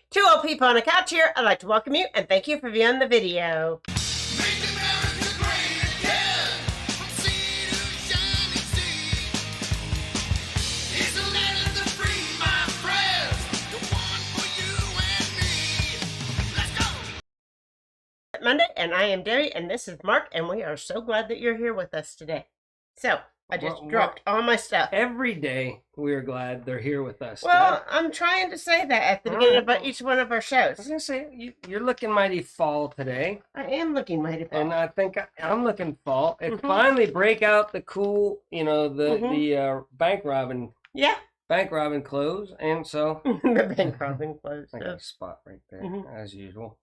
Two old people on a couch here. I'd like to welcome you and thank you for viewing the video. Monday, and I am Debbie, and this is Mark, and we are so glad that you're here with us today. So, I just dropped all my stuff. Every day, we're glad they're here with us. Well, I'm trying to say that at the beginning of each one of our shows. I was going to say, you're looking mighty fall today. I am looking mighty fall. And I think I'm looking fall. It finally break out the cool, the bank robbing. Yeah. Bank robbing clothes, and so the bank robbing clothes. I got a spot right there, as usual.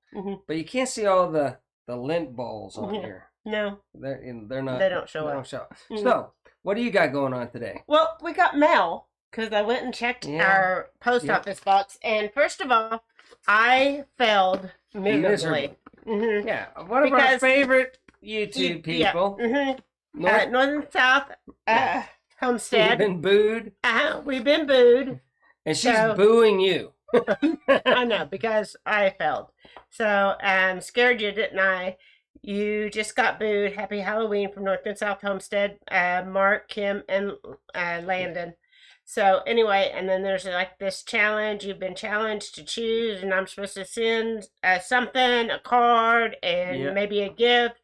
But you can't see all the lint balls on here. No, they're not. They don't show up. So, what do you got going on today? Well, we got mail because I went and checked our post office box, and firth of all, I failed miserably. Yeah, one of our favorite YouTube people. North and South. Homestead. We've been booed. We've been booed. And she's booing you. I know, because I failed. So, scared you, didn't I? You just got booed. Happy Halloween from North and South Homestead. Mark, Kim, and Landon. So, anyway, and then there's like this challenge. You've been challenged to choose, and I'm supposed to send something, a card, and maybe a gift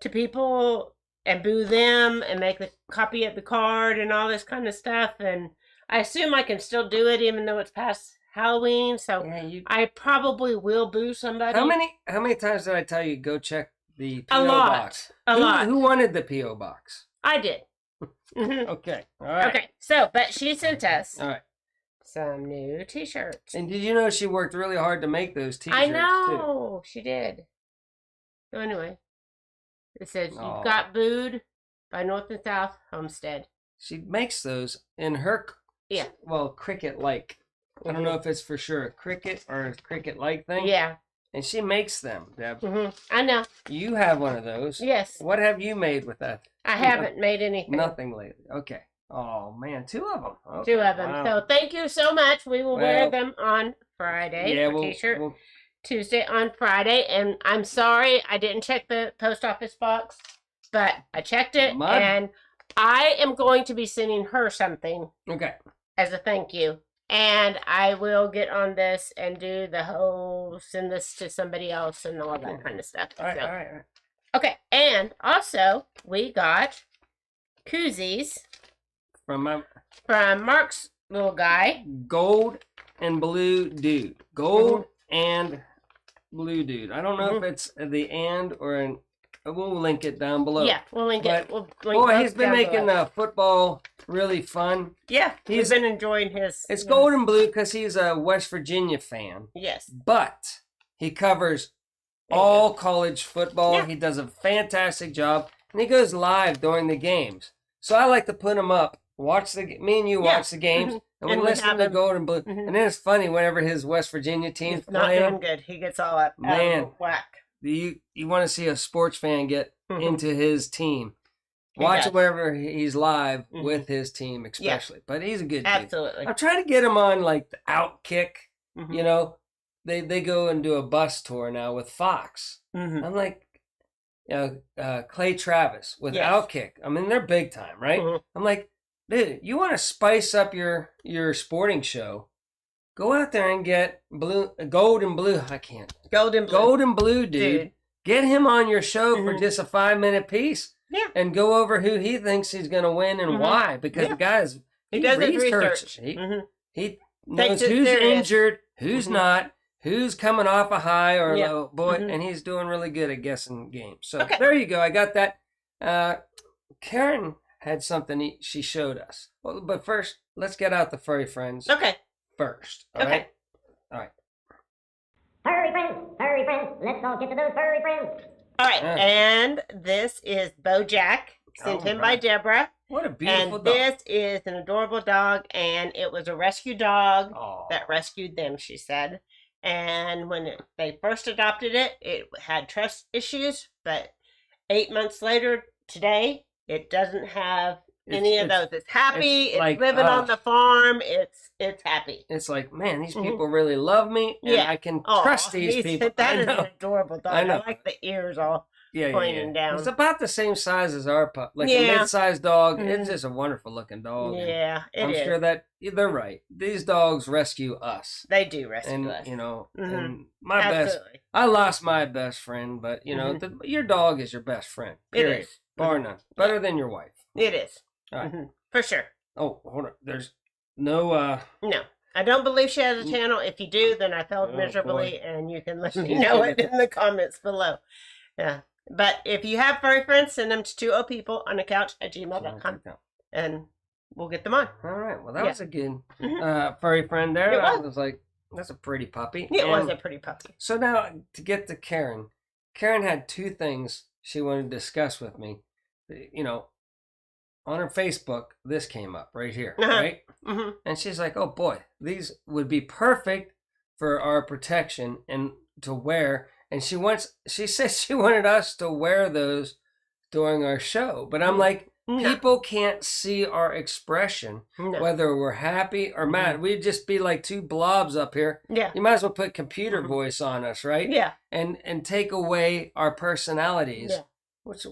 to people and boo them and make the copy of the card and all this kind of stuff. And I assume I can still do it even though it's past Halloween. So I probably will boo somebody. How many times did I tell you go check the P.O. box? A lot. Who wanted the P.O. box? I did. Okay. All right. Okay. So, but she sent us some new t-shirts. And did you know she worked really hard to make those t-shirts? I know. She did. So anyway. It says, you got booed by North and South Homestead. She makes those in her, cricket-like. I don't know if it's for sure a cricket or a cricket-like thing. Yeah. And she makes them, Deb. I know. You have one of those. Yes. What have you made with that? I haven't made anything. Nothing lately. Okay. Oh, man. 2 of them. Okay. 2 of them. Wow. So thank you so much. We will wear them on Friday. Yeah, t-shirt. Tuesday on Friday, and I'm sorry I didn't check the post office box, but I checked it, and I am going to be sending her something as a thank you, and I will get on this and do the whole send this to somebody else and all that kind of stuff. All right. Okay, and also we got koozies from Mark's little guy. Gold and blue dude. Gold and blue dude. I don't know if it's the and or an. We'll link it down below. Yeah, we'll link it. He's been making football really fun. Yeah, he's been enjoying his. It's gold and blue because he's a West Virginia fan. Yes, but he covers all college football. Yeah. He does a fantastic job, and he goes live during the games. So I like to put him up. Me and you watch the games. And we listen to Gold and Blue. And then it's funny whenever his West Virginia team's playing. Not doing good. He gets all up. Man, whack. You want to see a sports fan get into his team. Watch it whenever he's live with his team, especially. Yeah. But he's a good dude. Absolutely. I'm trying to get him on like the Outkick. You know, they go and do a bus tour now with Fox. I'm like, Clay Travis with Outkick. I mean, they're big time, right? I'm like, dude, you want to spice up your sporting show? Go out there and get gold and blue. I can't. Gold and blue, dude. Get him on your show for just a 5-minute piece. Yeah. And go over who he thinks he's going to win and why. Because the guys, he does his research. He knows who's injured, who's not, who's coming off a high or a low. Boy, and he's doing really good at guessing games. So there you go. I got that. Karen had something she showed us. Well, but first, let's get out the Furry Friends. Okay. First. All right. Furry friends, let's all get to those furry friends. All right, and this is Bojack, sent in by Deborah. What a beautiful dog. And this is an adorable dog, and it was a rescue dog that rescued them, she said. And when they first adopted it, it had trust issues, but 8 months later, today, it doesn't have any of those. It's happy. It's like, living on the farm. It's happy. It's like, man, these people really love me, and I can trust these people. That is an adorable dog. I like the ears all pointing down. It's about the same size as our pup, like a mid-sized dog. It's just a wonderful looking dog. Yeah, I'm sure that they're right. These dogs rescue us. They do rescue us. You know, and I lost my best friend, but you know, your dog is your best friend. Period. It is. Bar none. Better than your wife. It is. All right. For sure. Oh, hold on. There's no No. I don't believe she has a channel. If you do, then I failed miserably, and you can let me know it in the comments below. Yeah. But if you have furry friends, send them to twooldpeopleonacouch@gmail.com, and we'll get them on. All right. Well, that was a good furry friend there. I was like, that's a pretty puppy. It was a pretty puppy. So now, to get to Karen. Karen had two things she wanted to discuss with me. You know, on her Facebook, this came up right here, right? And she's like, oh boy, these would be perfect for our protection and to wear. And she said she wanted us to wear those during our show. But I'm like, people can't see our expression, whether we're happy or mad. We'd just be like two blobs up here. Yeah. You might as well put computer voice on us, right? Yeah. And take away our personalities, which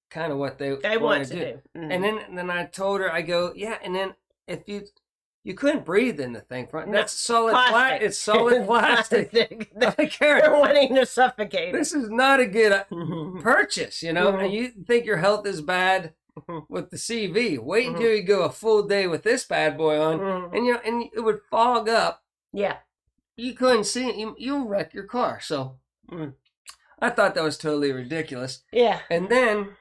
kind of what they want to do. And then I told her, I go, yeah, and then if you couldn't breathe in the thing. That's solid plastic. It's solid plastic. They're wanting to suffocate. This is not a good purchase, you know. And you think your health is bad with the CV. Wait until you go a full day with this bad boy on, and you know, and it would fog up. Yeah, you couldn't see it. You'll wreck your car. So I thought that was totally ridiculous. Yeah. And then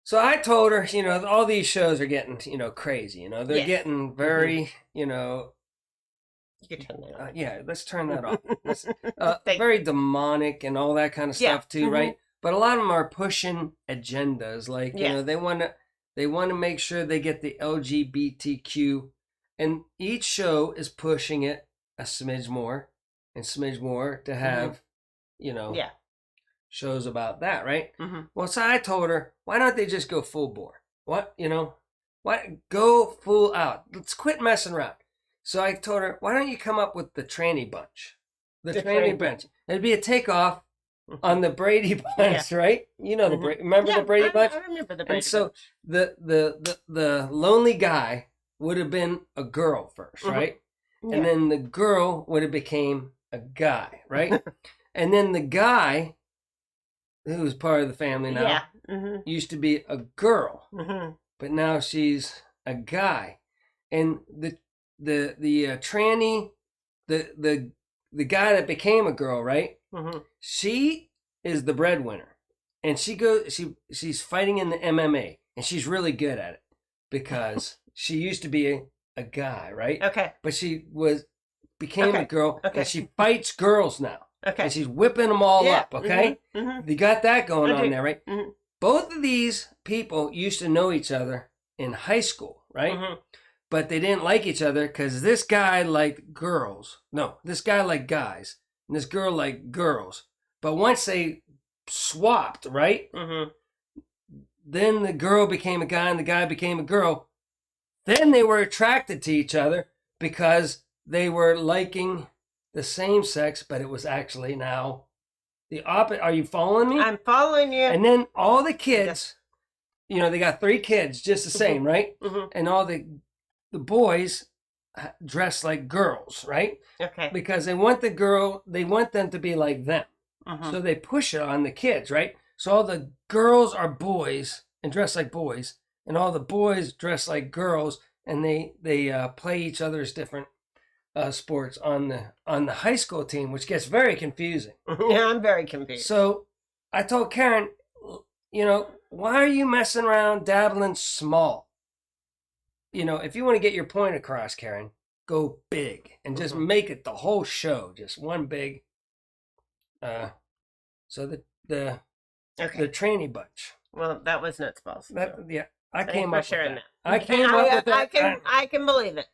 So I told her, you know, all these shows are getting, you know, crazy. You know, they're getting very, you know. You can turn that off. Yeah, let's turn that off. Very demonic and all that kind of stuff too, right? But a lot of them are pushing agendas, like you know, they want to make sure they get the LGBTQ, and each show is pushing it a smidge more and smidge more to have, you know. Yeah. Shows about that, right? Well, so I told her, why don't they just go full bore? What, you know, go full out. Let's quit messing around. So I told her, why don't you come up with the tranny bunch? The tranny bunch. It'd be a takeoff on the Brady Bunch, right? You know remember the Brady Bunch? I remember the Brady Bunch. So the lonely guy would have been a girl first, right? And then the girl would have became a guy, right? And then the guy, who's part of the family now, used to be a girl, but now she's a guy, and the tranny, the guy that became a girl, right? She is the breadwinner, and she's fighting in the MMA, and she's really good at it because she used to be a guy, right? Okay, but she became a girl, and she fights girls now. Okay. And she's whipping them all up, okay? You got that going on there, right? Both of these people used to know each other in high school, right? But they didn't like each other because this guy liked girls. No, this guy liked guys. And this girl liked girls. But once they swapped, right? Then the girl became a guy and the guy became a girl. Then they were attracted to each other because they were liking the same sex, but it was actually now the opposite. Are you following me? I'm following you. And then all the kids, you know, they got 3 kids just the same, right? And all the boys dress like girls, right? Okay. Because they want them to be like them. So they push it on the kids, right? So all the girls are boys and dress like boys, and all the boys dress like girls, and they play each other's different sports on the high school team, which gets very confusing. Yeah, I'm very confused. So I told Karen, you know, why are you messing around dabbling small? You know, if you want to get your point across, Karen, go big and just make it the whole show, just one big. So the tranny bunch. Well, that was nuts balls. I came up with that. I can believe it.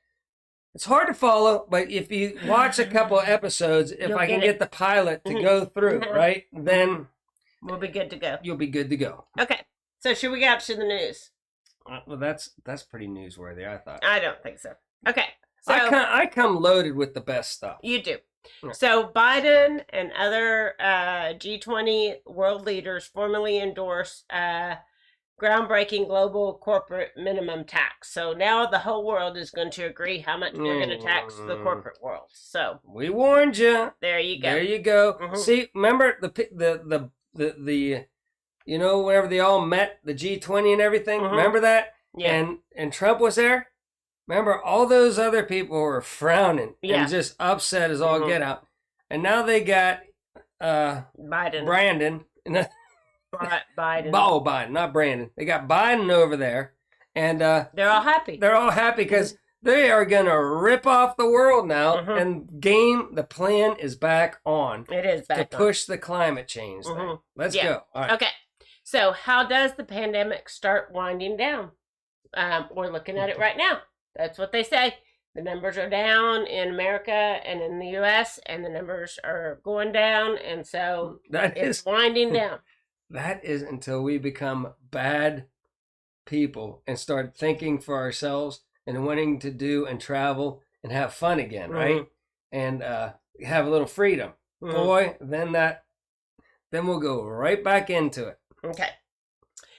It's hard to follow, but if you watch a couple of episodes, if I can get the pilot to go through, right, then we'll be good to go. You'll be good to go. Okay. So should we get out to the news? Well, that's pretty newsworthy, I thought. I don't think so. Okay. So I come loaded with the best stuff. You do. Yeah. So Biden and other G20 world leaders formally endorsed groundbreaking global corporate minimum tax. So now the whole world is going to agree how much they're going to tax the corporate world. So we warned you. There you go. There you go. Mm-hmm. See, remember the you know, whenever they all met, the G20 and everything. Mm-hmm. Remember that? Yeah. And Trump was there. Remember, all those other people were frowning Yeah. and just upset as all get out. And now they got Biden. Brandon. Biden. Oh, Biden, not Brandon. They got Biden over there. And they're all happy. They're all happy because they are going to rip off the world now. Mm-hmm. And the plan is back on. It is back to push the climate change thing. Mm-hmm. Let's go. All right. Okay. So how does the pandemic start winding down? We're looking at it right now. That's what they say. The numbers are down in America and in the U.S., and the numbers are going down, and so it's winding down. That is until we become bad people and start thinking for ourselves and wanting to do and travel and have fun again, right? And have a little freedom. Boy, then we'll go right back into it. Okay.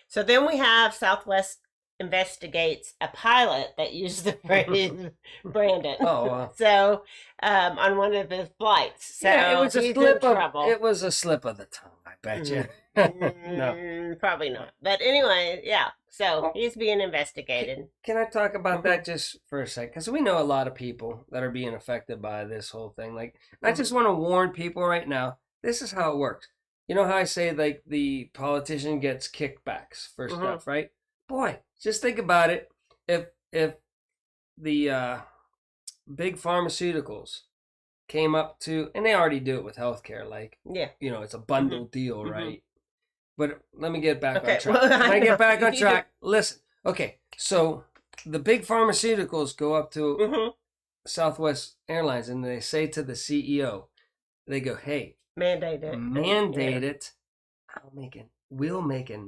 So then we have Southwest investigates a pilot that used the phrase Brandon. Oh, so on one of his flights. So yeah, it was he's in trouble. It was a slip of the tongue, I bet you. No, probably not. But anyway, yeah. So he's being investigated. Can I talk about that just for a sec? Because we know a lot of people that are being affected by this whole thing. Like, I just want to warn people right now. This is how it works. You know how I say like the politician gets kickbacks for stuff, right? Boy, just think about it. If the big pharmaceuticals came up to, and they already do it with healthcare, like, you know, it's a bundle deal, right? But let me get back on track. Well, Can I get back on track? Listen, okay, so the big pharmaceuticals go up to Southwest Airlines and they say to the CEO, they go, hey, mandate it. Mandate it. We'll make a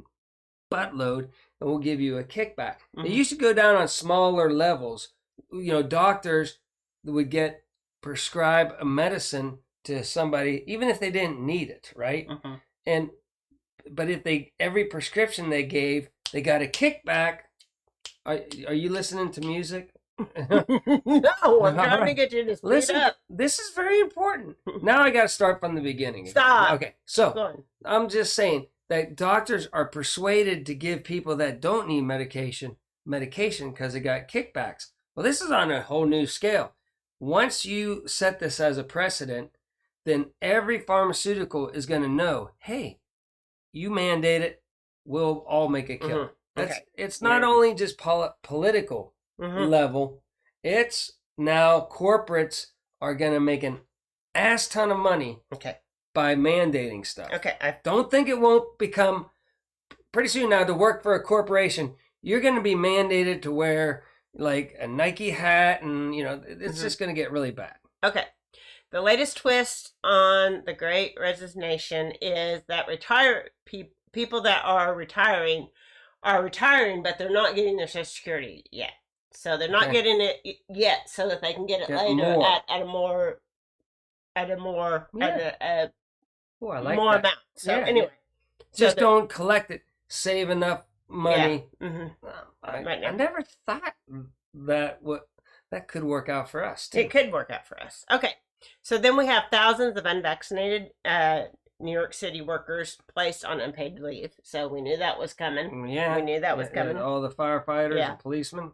buttload and we'll give you a kickback. It used to go down on smaller levels. You know, doctors would get prescribe a medicine to somebody, even if they didn't need it, right? But if every prescription they gave, they got a kickback. Are you listening to music? No, I'm trying to get you to speed up. This is very important. Now I got to start from the beginning. Stop. Okay, so I'm just saying that doctors are persuaded to give people that don't need medication because they got kickbacks. Well, this is on a whole new scale. Once you set this as a precedent, then every pharmaceutical is going to know, hey, you mandate it, we'll all make a killing. It's not only just political level, it's now corporates are going to make an ass ton of money by mandating stuff. I don't think it won't become, pretty soon now, to work for a corporation, you're going to be mandated to wear like a Nike hat, and you know, it's just going to get really bad. Okay. The latest twist on the Great Resignation is that people that are retiring, but they're not getting their Social Security yet. So they're not getting it yet, so that they can get it later at a more more amount. So anyway, just don't collect it. Save enough money. I never thought that could work out for us too. It could work out for us. Okay. So then we have thousands of unvaccinated New York City workers placed on unpaid leave. So we knew that was coming. Yeah. We knew that was coming. All the firefighters and policemen.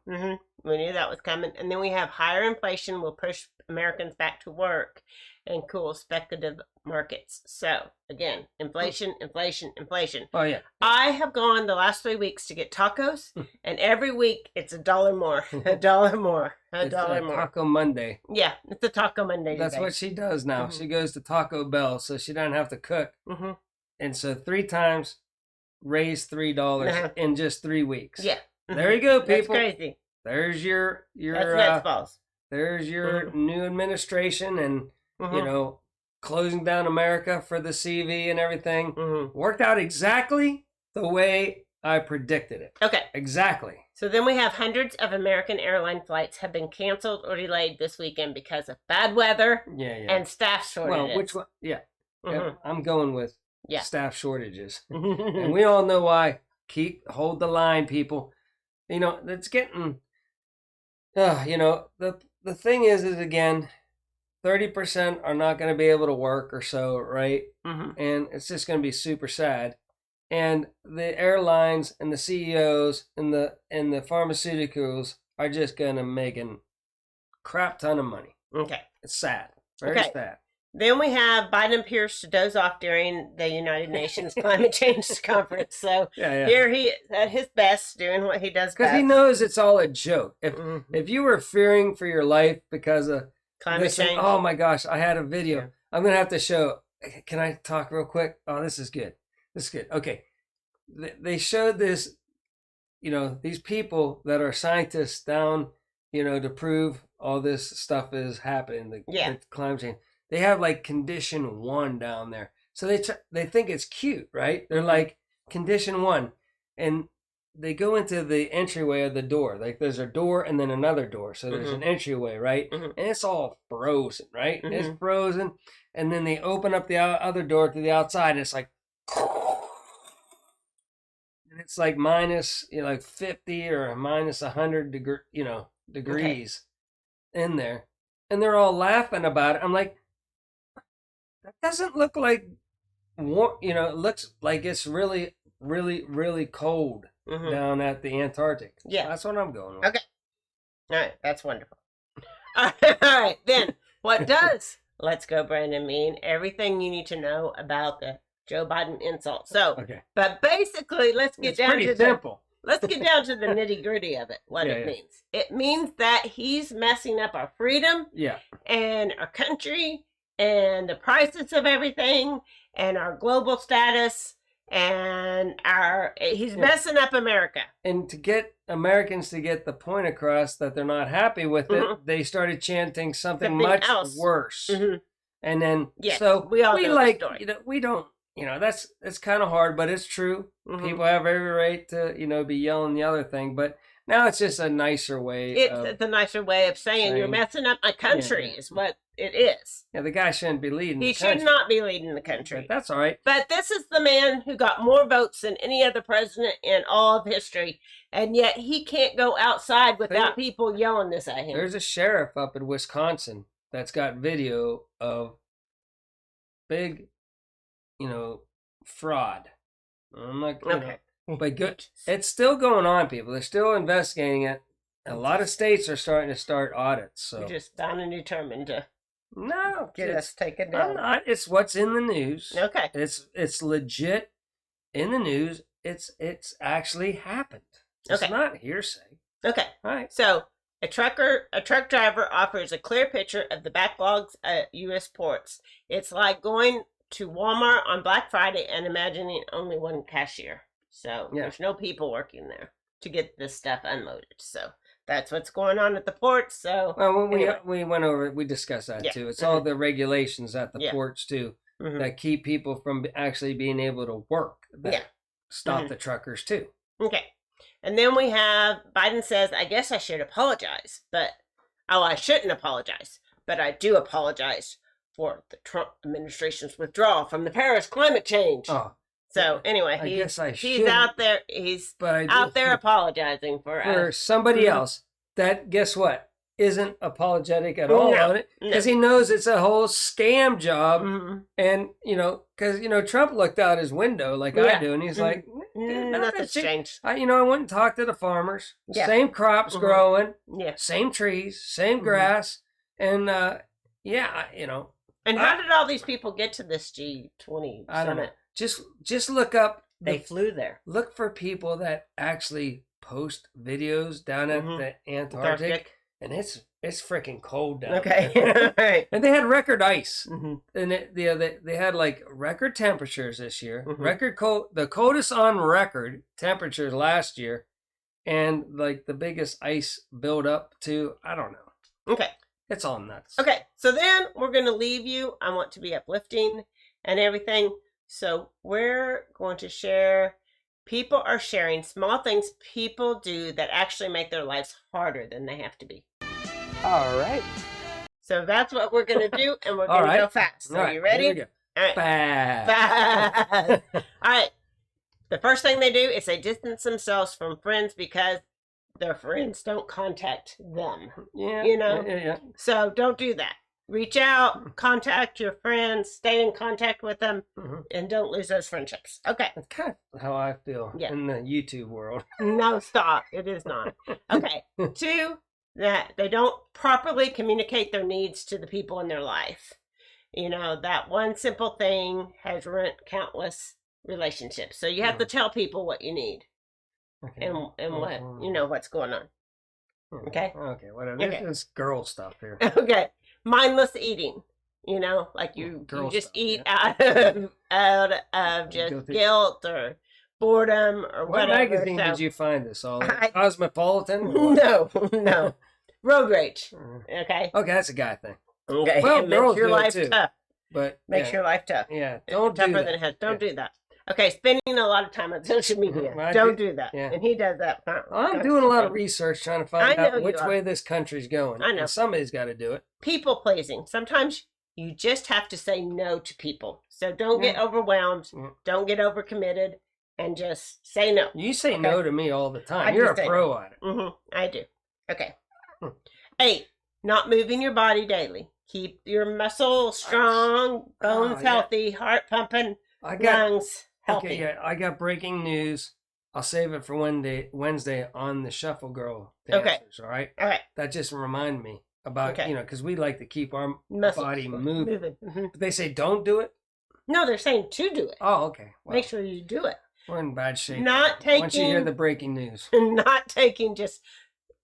We knew that was coming. And then we have higher inflation will push Americans back to work and cool speculative markets. So again, inflation. Oh yeah. I have gone the last 3 weeks to get tacos, and every week it's $1 more, $1 more, $1 more. Taco Monday. Yeah, it's a Taco Monday. That's what she does now. She goes to Taco Bell, so she doesn't have to cook. And so 3 times, raise $3 in just 3 weeks. Yeah. There you go, people. That's crazy. There's your That's balls. There's your new administration, and you know, closing down America for the CV and everything Mm-hmm. worked out exactly the way I predicted it. Okay. Exactly. So then we have hundreds of American airline flights have been canceled or delayed this weekend because of bad weather and staff shortages. Well, which one? Yeah. Mm-hmm. I'm going with Yeah. staff shortages. And we all know why. Hold the line, people. You know, it's getting, you know, the thing is again, 30% are not going to be able to work or so, right? Mm-hmm. And it's just going to be super sad. And the airlines and the CEOs and the pharmaceuticals are just going to make a crap ton of money. Okay. It's sad. Very sad. Then we have Biden appears to doze off during the United Nations Climate Change Conference. So here he is at his best doing what he does best. Because he knows it's all a joke. If you were fearing for your life because of climate change. Oh my gosh, I had a video. Yeah. I'm going to have to show. Can I talk real quick? Oh, this is good. This is good. Okay. They showed this, you know, these people that are scientists down, you know, to prove all this stuff is happening, the climate change. They have like condition 1 down there. So they think it's cute, right? They're like condition 1. And they go into the entryway of the door. Like there's a door and then another door. So there's an entryway, right? And it's all frozen, right? It's frozen. And then they open up the other door to the outside and it's like, and it's like minus, you know, like 50 or minus 100 degrees in there. And they're all laughing about it. I'm like, that doesn't look like warm, you know, it looks like it's really, really, really cold down at the Antarctic. Yeah. That's what I'm going with. Okay. All right. That's wonderful. All right. Then, what does Let's Go Brandon mean? Everything you need to know about the Joe Biden insult. So, but basically, let's get down to simple. Let's get down to the nitty gritty of it. What it means. It means that he's messing up our freedom. And our country and the prices of everything and our global status and he's messing up America. And to get Americans to get the point across that they're not happy with it, they started chanting something much worse. And then so we like, you know, we don't, you know, that's kind of hard, but it's true. People have every right to, you know, be yelling the other thing, but now it's just a nicer way. It's a nicer way of saying you're messing up my country is what it is. Yeah, the guy shouldn't be leading the country. He should not be leading the country. But that's all right. But this is the man who got more votes than any other president in all of history, and yet he can't go outside without people yelling this at him. There's a sheriff up in Wisconsin that's got video of big, you know, fraud. I'm not gonna, but good. It's still going on, people. They're still investigating it. A lot of states are starting to start audits. So you're just bound and determined to get us taken down. I'm not. It's what's in the news. Okay. It's legit in the news. It's actually happened. It's not hearsay. Okay. All right. So a truck driver offers a clear picture of the backlogs at U.S. ports. It's like going to Walmart on Black Friday and imagining only one cashier. So there's no people working there to get this stuff unloaded. So that's what's going on at the ports. So we went over it. We discussed that too. It's all the regulations at the ports too that keep people from actually being able to work. That stop the truckers too. Okay. And then we have Biden says, I guess I should apologize, but I shouldn't apologize, but I do apologize for the Trump administration's withdrawal from the Paris climate change. So anyway, he's out there. He's out there apologizing for somebody else that, guess what, isn't apologetic at all on it because he knows it's a whole scam job. And you know, because you know, Trump looked out his window like I do, and he's like, nothing's changed. I went and talked to the farmers. Same crops growing. Same trees. Same grass. And you know. And how did all these people get to this G20 I don't know. Just look up. They flew there. Look for people that actually post videos down at the Antarctic, and it's freaking cold down there. Right. And they had record ice, and they had like record temperatures this year, record cold, the coldest on record temperatures last year, and like the biggest ice build up to I don't know. Okay. It's all nuts. Okay, so then we're going to leave you. I want to be uplifting and everything. So we're going to share. People are sharing small things people do that actually make their lives harder than they have to be. All right. So that's what we're going to do, and we're All going to right. go fast. All Are right, you ready? here we go. All right. Fast. All right. The first thing they do is they distance themselves from friends because their friends don't contact them. Yeah. You know? Yeah. So don't do that. Reach out, contact your friends, stay in contact with them, and don't lose those friendships. Okay. That's kind of how I feel in the YouTube world. No, stop. It is not. Okay. 2, that they don't properly communicate their needs to the people in their life. You know, that one simple thing has ruined countless relationships. So you have to tell people what you need and what, you know, what's going on. Okay? Okay, whatever. Okay. This is girl stuff here. Okay. Mindless eating. You know, like you just eat out of just guilt or boredom or what whatever. magazine did you find this all in? I- Cosmopolitan? No. Road rage. Okay? Okay, that's a guy thing. Okay. Well, It makes girls your do it life too. tough. But Makes your life tough. Yeah, don't do Tougher that. than it has. Don't do that. Okay, spending a lot of time on social media. I Don't do that. Yeah. And he does that. I'm doing a lot of research trying to find I know out you which are. way this country's going. I know. And somebody's got to do it. People pleasing. Sometimes you just have to say no to people. So don't get overwhelmed. Don't get overcommitted. And just say no. You say no to me all the time. I You're do a say pro at it. I do. Okay. 8, not moving your body daily. Keep your muscles strong, bones healthy, heart pumping, lungs healthy. Okay, yeah, I got breaking news. I'll save it for Wednesday on the Shuffle Girl dancers, all right? All right. That just reminded me about, you know, because we like to keep our body moving. But they say don't do it? No, they're saying to do it. Oh, okay. Well, make sure you do it. We're in bad shape. Not taking... Once you hear the breaking news. Not taking just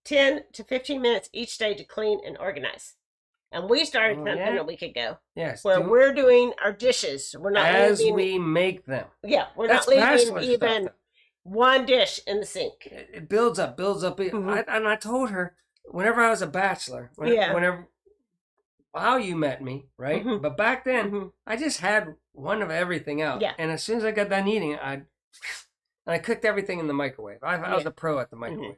10 to 15 minutes each day to clean and organize. And we started something a week ago. Yes. Where we're doing our dishes. We're not leaving, we make them. Yeah, we're not leaving even one dish in the sink. It builds up. And I told her, whenever I was a bachelor, whenever how you met me, right? But back then, I just had one of everything out. Yeah. And as soon as I got done eating, I cooked everything in the microwave. I was a pro at the microwave.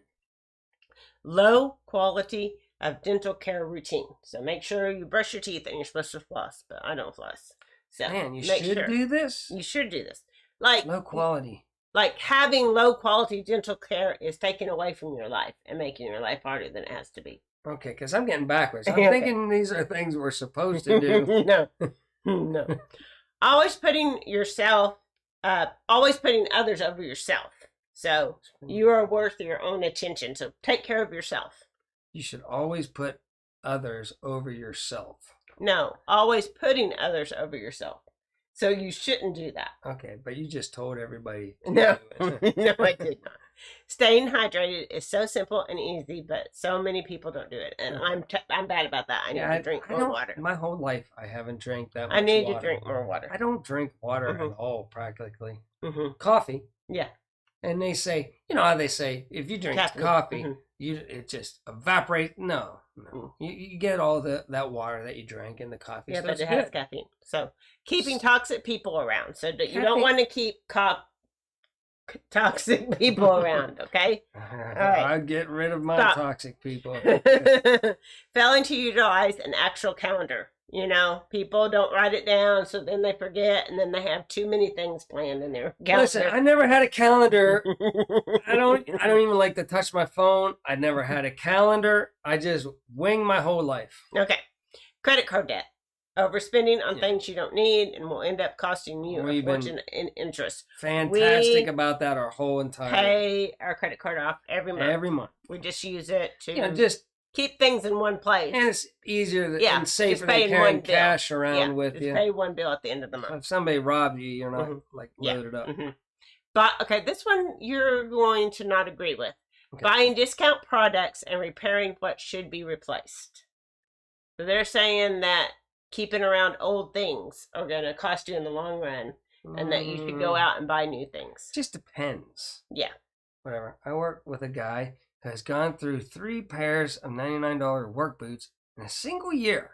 Low quality of dental care routine. So make sure you brush your teeth, and you're supposed to floss, but I don't floss. So man, you should do this. You should do this. Like low quality. Like having low quality dental care is taken away from your life and making your life harder than it has to be. Okay, because I'm getting backwards. I'm thinking these are things we're supposed to do. No. Always putting others over yourself. So you are worth your own attention. So take care of yourself. You should always put others over yourself. No, always putting others over yourself. So you shouldn't do that. Okay, but you just told everybody to no, do it. No, I did not. Staying hydrated is so simple and easy, but so many people don't do it, and I'm bad about that. I need to drink more water. My whole life, I haven't drank that much I need water. to drink more water. I don't drink water at all, practically. Coffee. Yeah. And they say, you know how they say, if you drink coffee, it just evaporates. No. You get all that water that you drank in the coffee. Yeah, so but it has caffeine. So keeping toxic people around. So that you don't want to keep toxic people around, okay? All right. I'd get rid of my toxic people. Failing to utilize an actual calendar. You know, people don't write it down, so then they forget, and then they have too many things planned in their calendar. Listen, I never had a calendar. I don't even like to touch my phone. I never had a calendar. I just wing my whole life. Okay. Credit card debt. Overspending on things you don't need and will end up costing you a fortune in interest. Fantastic about that our whole entire pay our credit card off every month. Every month. We just use it to just keep things in one place. And it's easier and safer than carrying cash around with you. Pay one bill at the end of the month. If somebody robbed you, you're not loaded up. But okay, this one you're going to not agree with. Okay. Buying discount products and repairing what should be replaced. So they're saying that keeping around old things are going to cost you in the long run, and that you should go out and buy new things. Just depends. Yeah. Whatever. I work with a guy who has gone through 3 pairs of $99 work boots In a single year,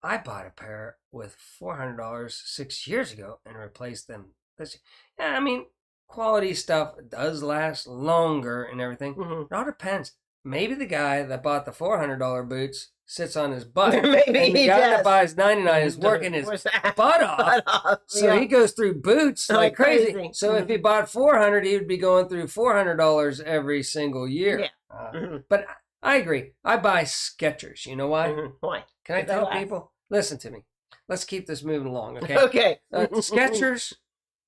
I bought a pair with $400 6 years ago and replaced them this year. Yeah, I mean, quality stuff does last longer and everything. It all depends. Maybe the guy that bought the $400 boots sits on his butt. Maybe and the he guy does. that buys 99 is working his butt off. So he goes through boots like crazy. So if he bought 400, he would be going through $400 every single year. Yeah. But I agree. I buy Skechers. You know why? Why? Can I tell people? Listen to me. Let's keep this moving along, okay? Okay. Skechers,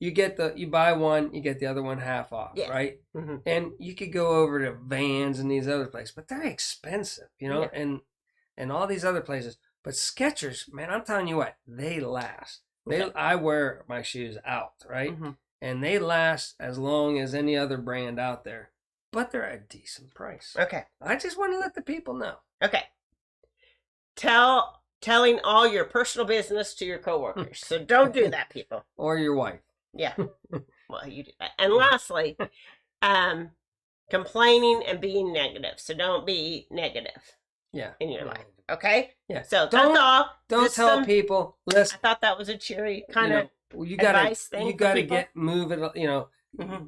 you buy one, you get the other one half off, right? And you could go over to Vans and these other places, but they're expensive, you know, and all these other places. But Skechers, man, I'm telling you what, they last. I wear my shoes out, right? And they last as long as any other brand out there. But they're a decent price. Okay. I just want to let the people know. Okay. Telling all your personal business to your coworkers. So don't do that, people. Or your wife. Yeah. Well, you do that. And lastly, complaining and being negative. So don't be negative. Yeah. In your life. Okay? Yeah. So that's all. Don't tell people. Listen. I thought that was a cheery kind of advice thing. You gotta move it. You know.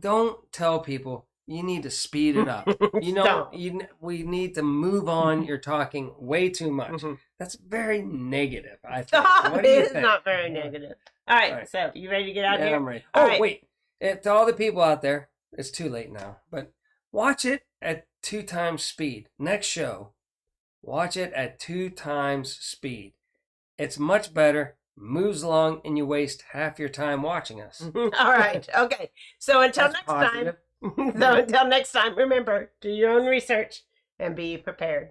Don't tell people. You need to speed it up. You know, we need to move on. You're talking way too much. That's very negative, I think. Stop. It is not very negative. All right, so you ready to get out of here? Yeah, I'm ready. Oh, wait. To all the people out there, it's too late now, but watch it at 2 times speed. Next show, watch it at 2 times speed. It's much better, moves along, and you waste half your time watching us. All right, okay. So until next time. So until next time, remember, do your own research and be prepared.